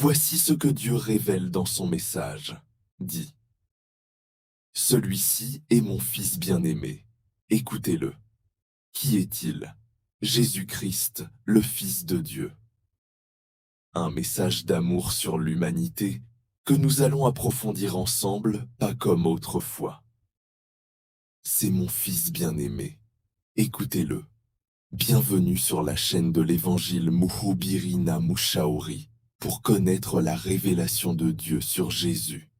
Voici ce que Dieu révèle dans son message. Dit, celui-ci est mon Fils bien-aimé. Écoutez-le. Qui est-il? Jésus-Christ, le Fils de Dieu. Un message d'amour sur l'humanité que nous allons approfondir ensemble, pas comme autrefois. C'est mon Fils bien-aimé. Écoutez-le. Bienvenue sur la chaîne de l'Évangile Muhubirina Mushauri pour connaître la révélation de Dieu sur Jésus.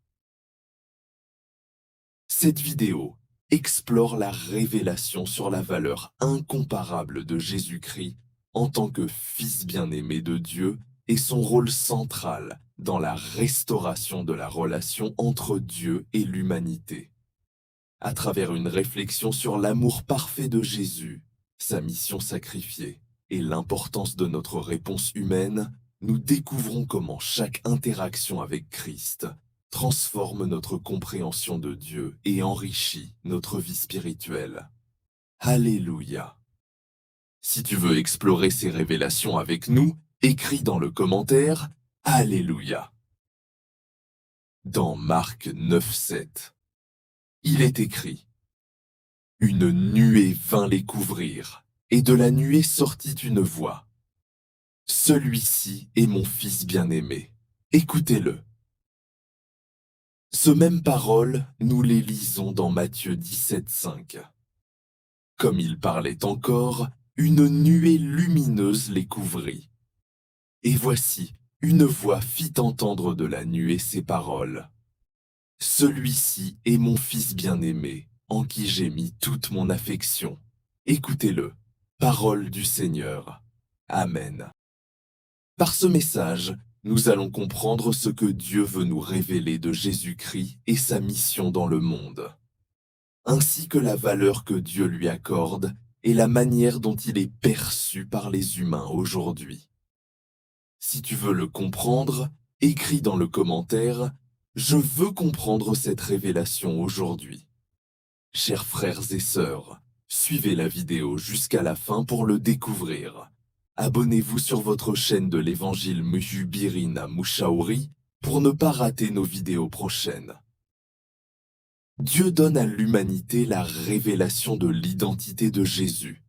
Cette vidéo explore la révélation sur la valeur incomparable de Jésus-Christ en tant que Fils bien-aimé de Dieu et son rôle central dans la restauration de la relation entre Dieu et l'humanité. À travers une réflexion sur l'amour parfait de Jésus, sa mission sacrifiée et l'importance de notre réponse humaine, nous découvrons comment chaque interaction avec Christ transforme notre compréhension de Dieu et enrichit notre vie spirituelle. Alléluia! Si tu veux explorer ces révélations avec nous, écris dans le commentaire « Alléluia ». Dans Marc 9,7, il est écrit « Une nuée vint les couvrir, et de la nuée sortit une voix. Celui-ci est mon Fils bien-aimé, écoutez-le. » Ce même parole, nous les lisons dans Matthieu 17,5. Comme il parlait encore, une nuée lumineuse les couvrit. Et voici, une voix fit entendre de la nuée ces paroles. Celui-ci est mon Fils bien-aimé, en qui j'ai mis toute mon affection. Écoutez-le, parole du Seigneur. Amen. Par ce message, nous allons comprendre ce que Dieu veut nous révéler de Jésus-Christ et sa mission dans le monde, ainsi que la valeur que Dieu lui accorde et la manière dont il est perçu par les humains aujourd'hui. Si tu veux le comprendre, écris dans le commentaire « Je veux comprendre cette révélation aujourd'hui ». Chers frères et sœurs, suivez la vidéo jusqu'à la fin pour le découvrir. Abonnez-vous sur votre chaîne de l'Évangile Muhubirina Mushauri pour ne pas rater nos vidéos prochaines. Dieu donne à l'humanité la révélation de l'identité de Jésus.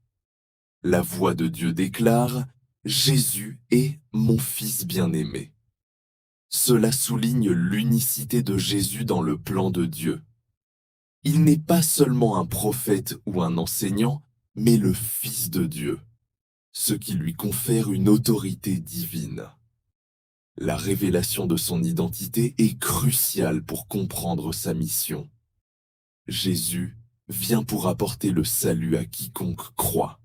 La voix de Dieu déclare « Jésus est mon Fils bien-aimé ». Cela souligne l'unicité de Jésus dans le plan de Dieu. Il n'est pas seulement un prophète ou un enseignant, mais le Fils de Dieu, ce qui lui confère une autorité divine. La révélation de son identité est cruciale pour comprendre sa mission. Jésus vient pour apporter le salut à quiconque croit.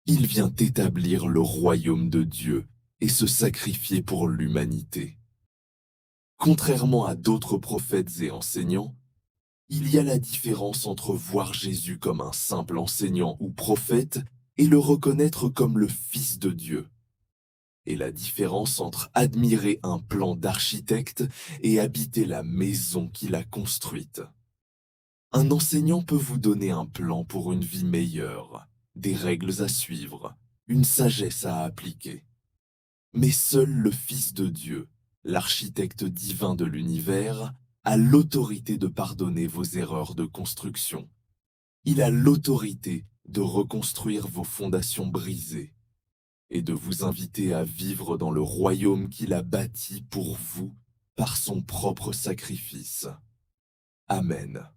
Il vient établir le royaume de Dieu et se sacrifier pour l'humanité. Contrairement à d'autres prophètes et enseignants, il y a la différence entre voir Jésus comme un simple enseignant ou prophète et le reconnaître comme le Fils de Dieu. Et la différence entre admirer un plan d'architecte et habiter la maison qu'il a construite. Un enseignant peut vous donner un plan pour une vie meilleure, des règles à suivre, une sagesse à appliquer. Mais seul le Fils de Dieu, l'architecte divin de l'univers, a l'autorité de pardonner vos erreurs de construction. Il a l'autorité de reconstruire vos fondations brisées et de vous inviter à vivre dans le royaume qu'il a bâti pour vous par son propre sacrifice. Amen.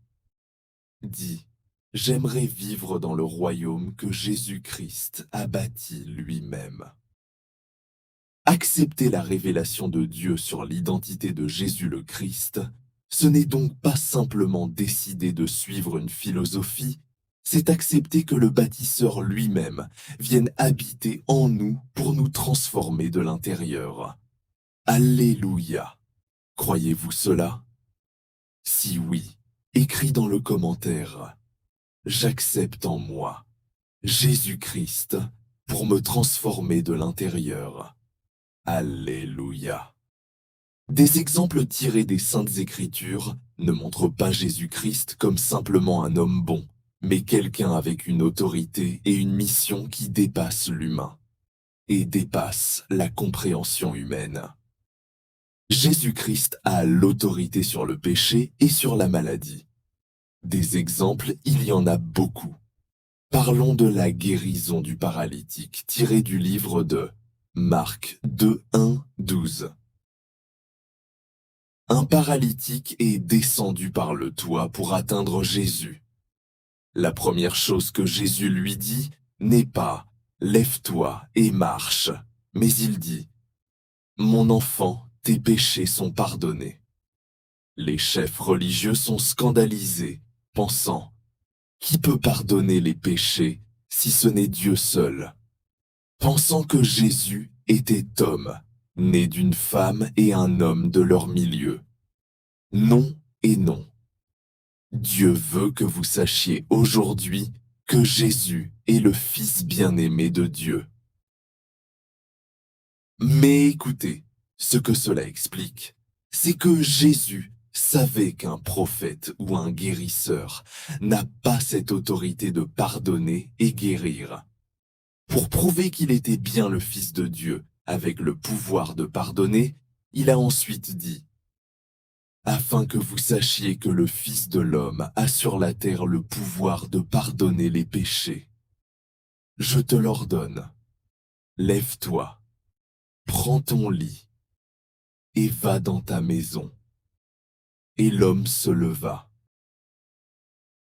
Dis, j'aimerais vivre dans le royaume que Jésus-Christ a bâti lui-même. Accepter la révélation de Dieu sur l'identité de Jésus le Christ, ce n'est donc pas simplement décider de suivre une philosophie, c'est accepter que le bâtisseur lui-même vienne habiter en nous pour nous transformer de l'intérieur. Alléluia! Croyez-vous cela? Si oui, écris dans le commentaire « J'accepte en moi Jésus-Christ pour me transformer de l'intérieur. » Alléluia! Des exemples tirés des Saintes Écritures ne montrent pas Jésus-Christ comme simplement un homme bon, mais quelqu'un avec une autorité et une mission qui dépassent l'humain et dépassent la compréhension humaine. Jésus-Christ a l'autorité sur le péché et sur la maladie. Des exemples, il y en a beaucoup. Parlons de la guérison du paralytique, tiré du livre de Marc 2, 1, 12. Un paralytique est descendu par le toit pour atteindre Jésus. La première chose que Jésus lui dit n'est pas « Lève-toi et marche », mais il dit « Mon enfant, tes péchés sont pardonnés ». Les chefs religieux sont scandalisés, pensant « Qui peut pardonner les péchés si ce n'est Dieu seul ?» Pensant que Jésus était homme, né d'une femme et un homme de leur milieu. Non et non. Dieu veut que vous sachiez aujourd'hui que Jésus est le Fils bien-aimé de Dieu. Mais écoutez, ce que cela explique, c'est que Jésus savait qu'un prophète ou un guérisseur n'a pas cette autorité de pardonner et guérir. Pour prouver qu'il était bien le Fils de Dieu, avec le pouvoir de pardonner, il a ensuite dit « Afin que vous sachiez que le Fils de l'homme a sur la terre le pouvoir de pardonner les péchés. Je te l'ordonne, lève-toi, prends ton lit et va dans ta maison. » Et l'homme se leva.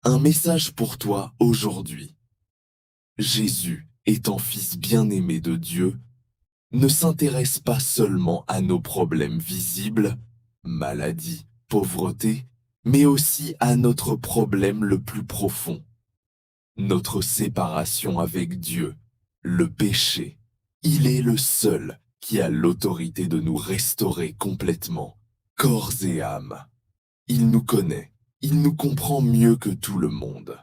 Un message pour toi aujourd'hui. Jésus, étant Fils bien-aimé de Dieu, ne s'intéresse pas seulement à nos problèmes visibles, maladie, pauvreté, mais aussi à notre problème le plus profond, notre séparation avec Dieu, le péché. Il est le seul qui a l'autorité de nous restaurer complètement, corps et âme. Il nous connaît, il nous comprend mieux que tout le monde.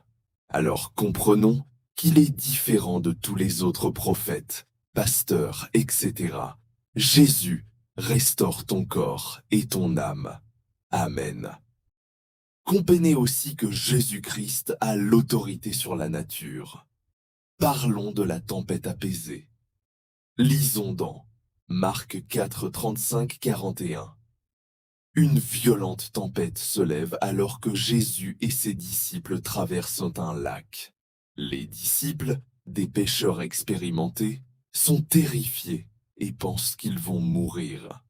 Alors comprenons qu'il est différent de tous les autres prophètes, pasteurs, etc. Jésus restaure ton corps et ton âme. Amen. Comprenez aussi que Jésus-Christ a l'autorité sur la nature. Parlons de la tempête apaisée. Lisons dans Marc 4, 35, 41. Une violente tempête se lève alors que Jésus et ses disciples traversent un lac. Les disciples, des pêcheurs expérimentés, sont terrifiés et pensent qu'ils vont mourir.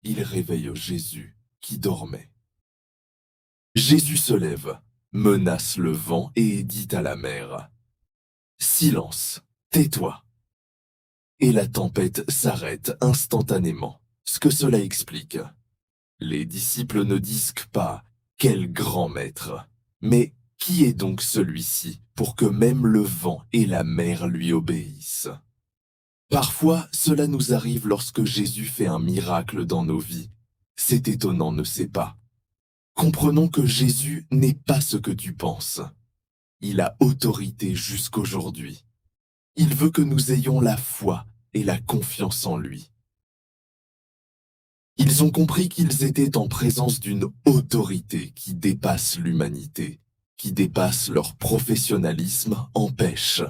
Ils réveillent Jésus, qui dormait. Jésus se lève, menace le vent et dit à la mer « Silence, tais-toi !» Et la tempête s'arrête instantanément. Ce que cela explique. Les disciples ne disent pas « Quel grand maître !» mais « Qui est donc celui-ci pour que même le vent et la mer lui obéissent ?» Parfois, cela nous arrive lorsque Jésus fait un miracle dans nos vies. C'est étonnant, ne c'est pas? Comprenons que Jésus n'est pas ce que tu penses. Il a autorité jusqu'aujourd'hui. Il veut que nous ayons la foi et la confiance en lui. Ils ont compris qu'ils étaient en présence d'une autorité qui dépasse l'humanité, qui dépasse leur professionnalisme en pêche.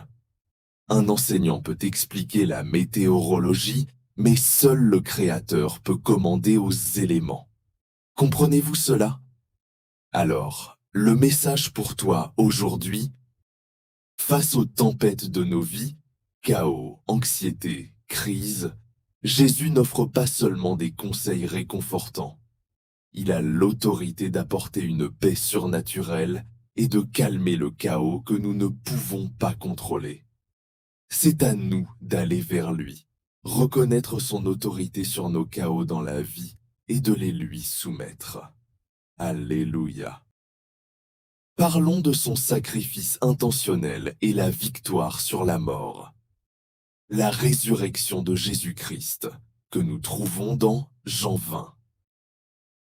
Un enseignant peut expliquer la météorologie, mais seul le Créateur peut commander aux éléments. Comprenez-vous cela? Alors, le message pour toi aujourd'hui, face aux tempêtes de nos vies, chaos, anxiété, crise, Jésus n'offre pas seulement des conseils réconfortants. Il a l'autorité d'apporter une paix surnaturelle et de calmer le chaos que nous ne pouvons pas contrôler. C'est à nous d'aller vers lui, reconnaître son autorité sur nos chaos dans la vie et de les lui soumettre. Alléluia. Parlons de son sacrifice intentionnel et la victoire sur la mort. La résurrection de Jésus-Christ, que nous trouvons dans Jean 20.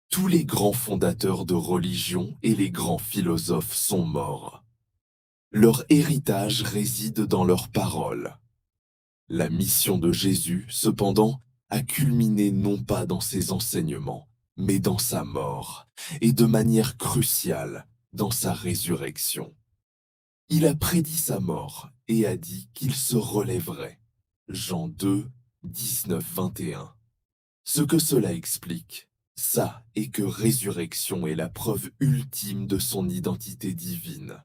Tous les grands fondateurs de religion et les grands philosophes sont morts. Leur héritage réside dans leurs paroles. La mission de Jésus, cependant, a culminé non pas dans ses enseignements, mais dans sa mort, et de manière cruciale, dans sa résurrection. Il a prédit sa mort et a dit qu'il se relèverait. Jean 2, 19, 21. Ce que cela explique, ça est que résurrection est la preuve ultime de son identité divine.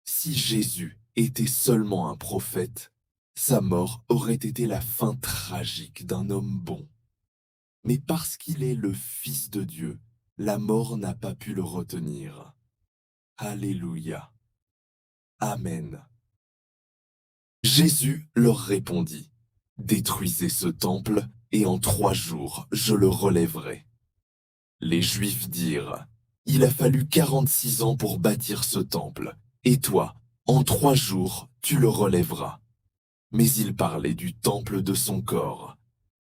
Si Jésus était seulement un prophète, sa mort aurait été la fin tragique d'un homme bon. Mais parce qu'il est le Fils de Dieu, la mort n'a pas pu le retenir. Alléluia. Amen. Jésus leur répondit, « Détruisez ce temple, et en 3 jours je le relèverai. » Les Juifs dirent, « Il a fallu 46 ans pour bâtir ce temple, et toi, en 3 jours, tu le relèveras. » Mais il parlait du temple de son corps.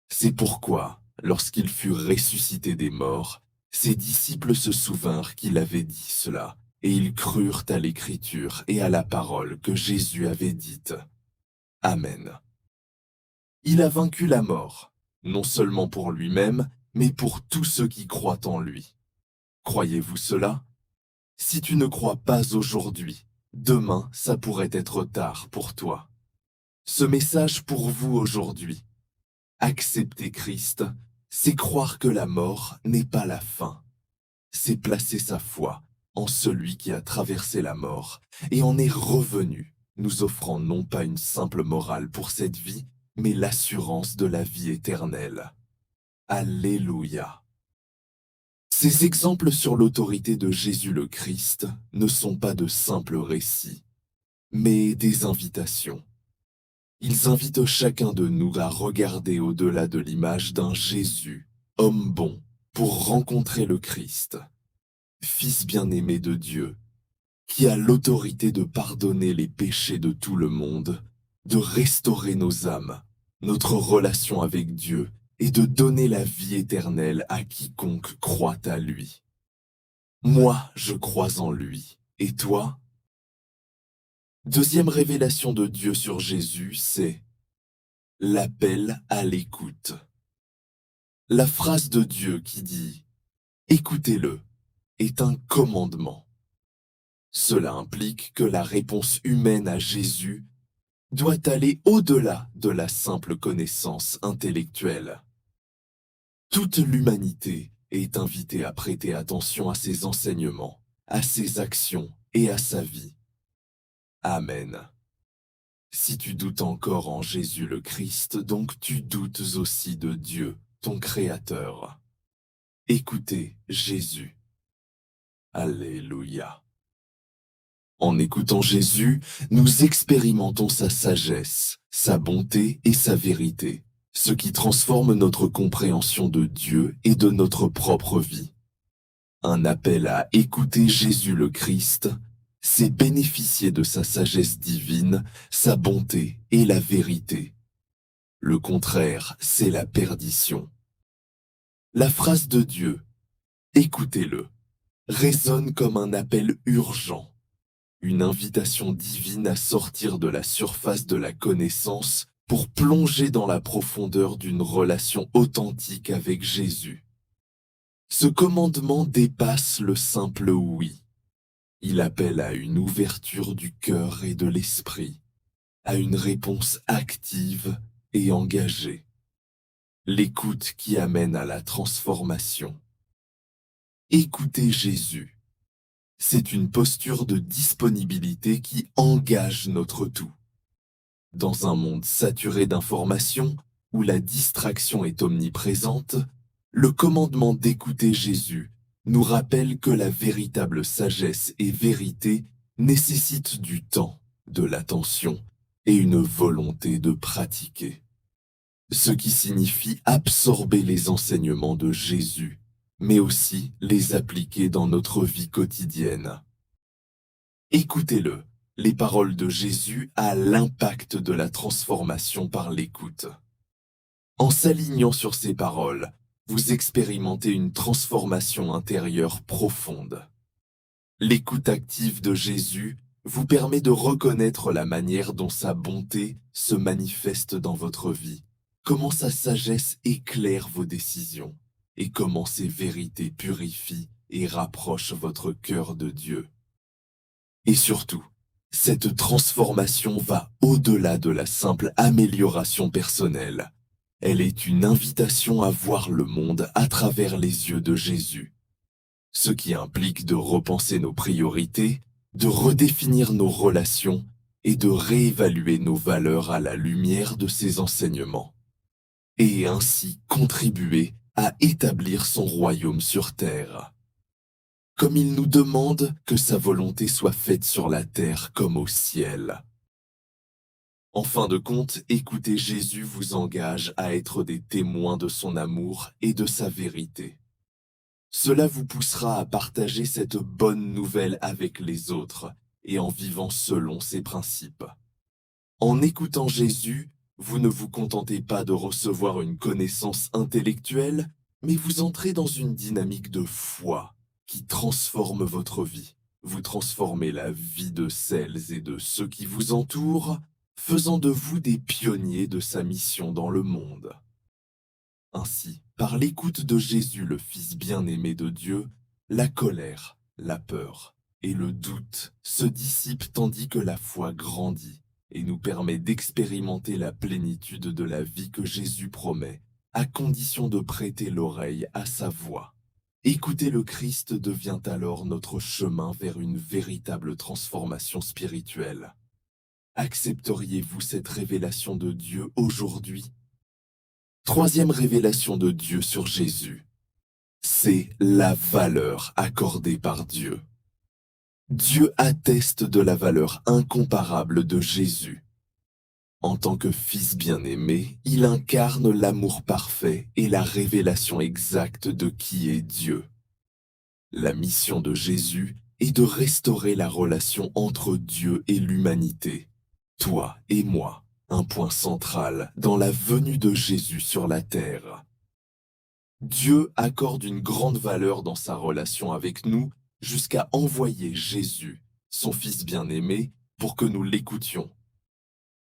C'est pourquoi, lorsqu'il fut ressuscité des morts, ses disciples se souvinrent qu'il avait dit cela, et ils crurent à l'Écriture et à la parole que Jésus avait dite. Amen. Il a vaincu la mort, non seulement pour lui-même, mais pour tous ceux qui croient en lui. Croyez-vous cela? Si tu ne crois pas aujourd'hui, demain ça pourrait être tard pour toi. Ce message pour vous aujourd'hui. Accepter Christ, c'est croire que la mort n'est pas la fin. C'est placer sa foi en celui qui a traversé la mort et en est revenu, nous offrant non pas une simple morale pour cette vie, mais l'assurance de la vie éternelle. Alléluia. Ces exemples sur l'autorité de Jésus le Christ ne sont pas de simples récits, mais des invitations. Ils invitent chacun de nous à regarder au-delà de l'image d'un Jésus, homme bon, pour rencontrer le Christ, Fils bien-aimé de Dieu, qui a l'autorité de pardonner les péchés de tout le monde, de restaurer nos âmes, notre relation avec Dieu et de donner la vie éternelle à quiconque croit à lui. Moi, je crois en lui. Et toi? Deuxième révélation de Dieu sur Jésus, c'est l'appel à l'écoute. La phrase de Dieu qui dit « Écoutez-le » est un commandement. Cela implique que la réponse humaine à Jésus doit aller au-delà de la simple connaissance intellectuelle. Toute l'humanité est invitée à prêter attention à ses enseignements, à ses actions et à sa vie. Amen. Si tu doutes encore en Jésus le Christ, donc tu doutes aussi de Dieu, ton Créateur. Écoutez Jésus. Alléluia. En écoutant Jésus, nous expérimentons sa sagesse, sa bonté et sa vérité, ce qui transforme notre compréhension de Dieu et de notre propre vie. Un appel à écouter Jésus le Christ, c'est bénéficier de sa sagesse divine, sa bonté et la vérité. Le contraire, c'est la perdition. La phrase de Dieu, « Écoutez-le », résonne comme un appel urgent, une invitation divine à sortir de la surface de la connaissance pour plonger dans la profondeur d'une relation authentique avec Jésus. Ce commandement dépasse le simple oui. Il appelle à une ouverture du cœur et de l'esprit, à une réponse active et engagée. L'écoute qui amène à la transformation. Écouter Jésus, c'est une posture de disponibilité qui engage notre tout. Dans un monde saturé d'informations, où la distraction est omniprésente, le commandement d'écouter Jésus nous rappelle que la véritable sagesse et vérité nécessitent du temps, de l'attention et une volonté de pratiquer. Ce qui signifie absorber les enseignements de Jésus, mais aussi les appliquer dans notre vie quotidienne. Écoutez-le, les paroles de Jésus a l'impact de la transformation par l'écoute. En s'alignant sur ces paroles, vous expérimentez une transformation intérieure profonde. L'écoute active de Jésus vous permet de reconnaître la manière dont sa bonté se manifeste dans votre vie, comment sa sagesse éclaire vos décisions et comment ses vérités purifient et rapprochent votre cœur de Dieu. Et surtout, cette transformation va au-delà de la simple amélioration personnelle. Elle est une invitation à voir le monde à travers les yeux de Jésus, ce qui implique de repenser nos priorités, de redéfinir nos relations et de réévaluer nos valeurs à la lumière de ses enseignements, et ainsi contribuer à établir son royaume sur terre. Comme il nous demande que sa volonté soit faite sur la terre comme au ciel. En fin de compte, écouter Jésus vous engage à être des témoins de son amour et de sa vérité. Cela vous poussera à partager cette bonne nouvelle avec les autres et en vivant selon ses principes. En écoutant Jésus, vous ne vous contentez pas de recevoir une connaissance intellectuelle, mais vous entrez dans une dynamique de foi qui transforme votre vie. Vous transformez la vie de celles et de ceux qui vous entourent, faisant de vous des pionniers de sa mission dans le monde. Ainsi, par l'écoute de Jésus, le Fils bien-aimé de Dieu, la colère, la peur et le doute se dissipent tandis que la foi grandit et nous permet d'expérimenter la plénitude de la vie que Jésus promet, à condition de prêter l'oreille à sa voix. Écouter le Christ devient alors notre chemin vers une véritable transformation spirituelle. Accepteriez-vous cette révélation de Dieu aujourd'hui? Troisième révélation de Dieu sur Jésus, c'est la valeur accordée par Dieu. Dieu atteste de la valeur incomparable de Jésus. En tant que Fils bien-aimé, il incarne l'amour parfait et la révélation exacte de qui est Dieu. La mission de Jésus est de restaurer la relation entre Dieu et l'humanité, toi et moi, un point central dans la venue de Jésus sur la terre. Dieu accorde une grande valeur dans sa relation avec nous jusqu'à envoyer Jésus, son Fils bien-aimé, pour que nous l'écoutions.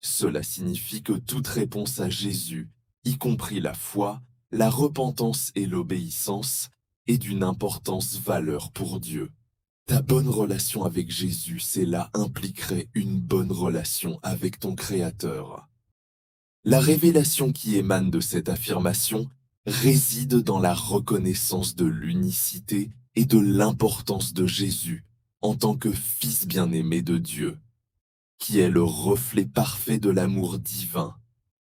Cela signifie que toute réponse à Jésus, y compris la foi, la repentance et l'obéissance, est d'une importance valeur pour Dieu. Ta bonne relation avec Jésus, cela impliquerait une bonne relation avec ton Créateur. La révélation qui émane de cette affirmation réside dans la reconnaissance de l'unicité et de l'importance de Jésus en tant que Fils bien-aimé de Dieu, qui est le reflet parfait de l'amour divin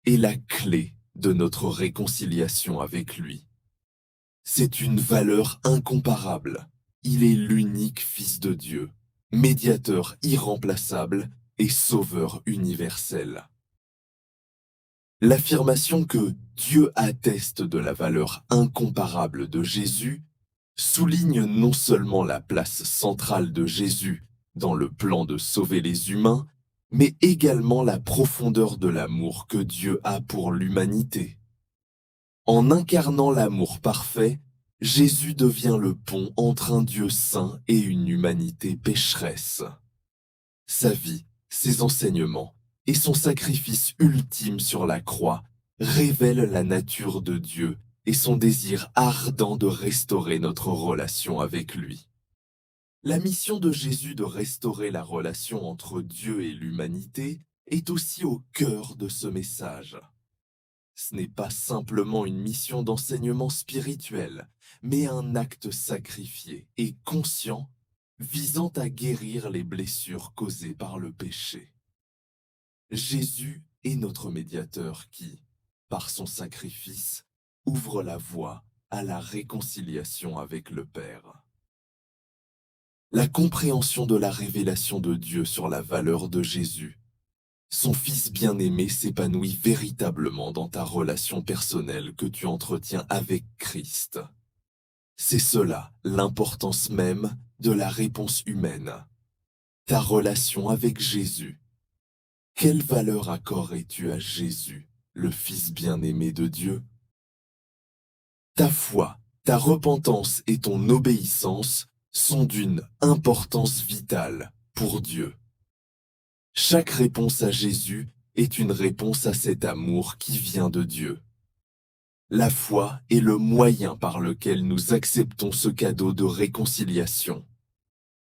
et la clé de notre réconciliation avec lui. C'est une valeur incomparable. Il est l'unique Fils de Dieu, médiateur irremplaçable et sauveur universel. L'affirmation que Dieu atteste de la valeur incomparable de Jésus souligne non seulement la place centrale de Jésus dans le plan de sauver les humains, mais également la profondeur de l'amour que Dieu a pour l'humanité. En incarnant l'amour parfait, Jésus devient le pont entre un Dieu saint et une humanité pécheresse. Sa vie, ses enseignements et son sacrifice ultime sur la croix révèlent la nature de Dieu et son désir ardent de restaurer notre relation avec lui. La mission de Jésus de restaurer la relation entre Dieu et l'humanité est aussi au cœur de ce message. Ce n'est pas simplement une mission d'enseignement spirituel, mais un acte sacrifié et conscient visant à guérir les blessures causées par le péché. Jésus est notre médiateur qui, par son sacrifice, ouvre la voie à la réconciliation avec le Père. La compréhension de la révélation de Dieu sur la valeur de Jésus, son Fils bien-aimé, s'épanouit véritablement dans ta relation personnelle que tu entretiens avec Christ. C'est cela l'importance même de la réponse humaine. Ta relation avec Jésus. Quelle valeur accorderais-tu à Jésus, le Fils bien-aimé de Dieu? Ta foi, ta repentance et ton obéissance sont d'une importance vitale pour Dieu. Chaque réponse à Jésus est une réponse à cet amour qui vient de Dieu. La foi est le moyen par lequel nous acceptons ce cadeau de réconciliation.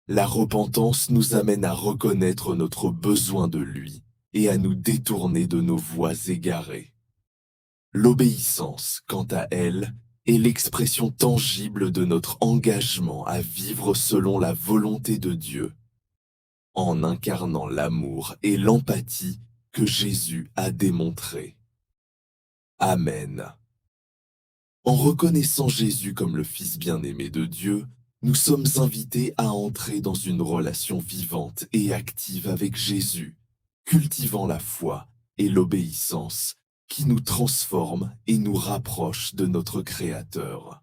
La repentance nous amène à reconnaître notre besoin de lui et à nous détourner de nos voies égarées. L'obéissance, quant à elle, est l'expression tangible de notre engagement à vivre selon la volonté de Dieu, en incarnant l'amour et l'empathie que Jésus a démontrés. Amen. En reconnaissant Jésus comme le Fils bien-aimé de Dieu, nous sommes invités à entrer dans une relation vivante et active avec Jésus, cultivant la foi et l'obéissance qui nous transforment et nous rapprochent de notre Créateur.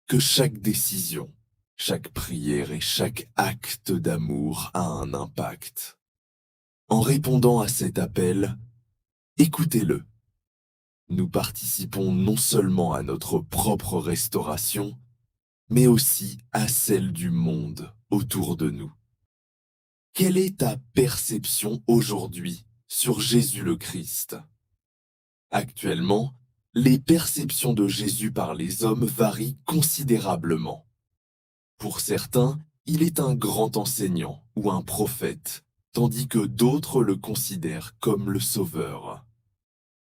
Que chaque décision, chaque prière et chaque acte d'amour a un impact. En répondant à cet appel, écoutez-le. Nous participons non seulement à notre propre restauration, mais aussi à celle du monde autour de nous. Quelle est ta perception aujourd'hui sur Jésus le Christ? Actuellement, les perceptions de Jésus par les hommes varient considérablement. Pour certains, il est un grand enseignant ou un prophète, tandis que d'autres le considèrent comme le Sauveur.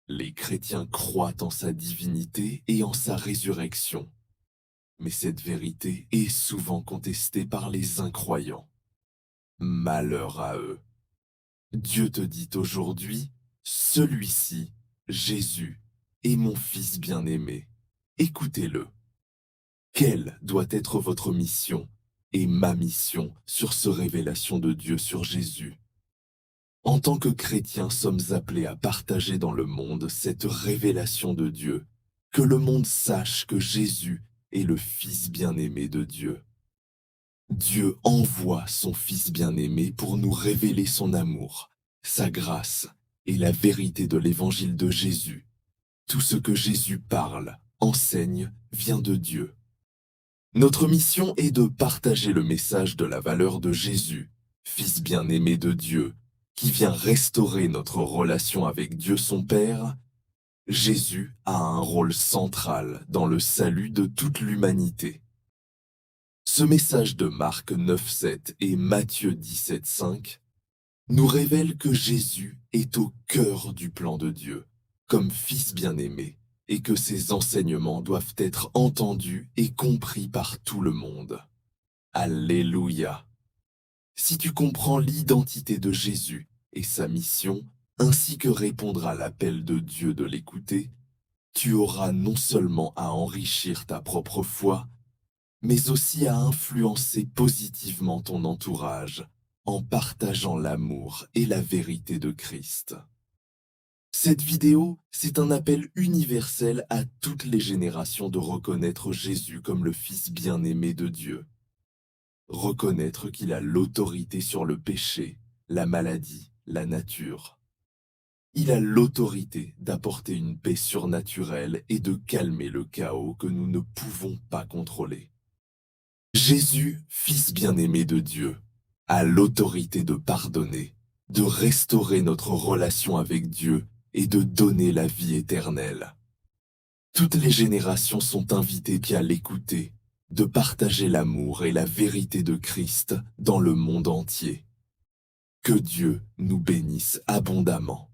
Les chrétiens croient en sa divinité et en sa résurrection. Mais cette vérité est souvent contestée par les incroyants. Malheur à eux. Dieu te dit aujourd'hui, celui-ci, Jésus, est mon Fils bien-aimé. Écoutez-le. Quelle doit être votre mission et ma mission sur ce révélation de Dieu sur Jésus? En tant que chrétiens, sommes appelés à partager dans le monde cette révélation de Dieu, que le monde sache que Jésus est le Fils bien-aimé de Dieu. Dieu envoie son Fils bien-aimé pour nous révéler son amour, sa grâce et la vérité de l'évangile de Jésus. Tout ce que Jésus parle, enseigne, vient de Dieu. Notre mission est de partager le message de la valeur de Jésus, Fils bien-aimé de Dieu, qui vient restaurer notre relation avec Dieu son Père. Jésus a un rôle central dans le salut de toute l'humanité. Ce message de Marc 9,7 et Matthieu 17,5 nous révèle que Jésus est au cœur du plan de Dieu, comme Fils bien-aimé, et que ses enseignements doivent être entendus et compris par tout le monde. Alléluia! Si tu comprends l'identité de Jésus et sa mission, ainsi que répondre à l'appel de Dieu de l'écouter, tu auras non seulement à enrichir ta propre foi, mais aussi à influencer positivement ton entourage en partageant l'amour et la vérité de Christ. Cette vidéo, c'est un appel universel à toutes les générations de reconnaître Jésus comme le Fils bien-aimé de Dieu. Reconnaître qu'il a l'autorité sur le péché, la maladie, la nature. Il a l'autorité d'apporter une paix surnaturelle et de calmer le chaos que nous ne pouvons pas contrôler. Jésus, Fils bien-aimé de Dieu, a l'autorité de pardonner, de restaurer notre relation avec Dieu et de donner la vie éternelle. Toutes les générations sont invitées à l'écouter, de partager l'amour et la vérité de Christ dans le monde entier. Que Dieu nous bénisse abondamment.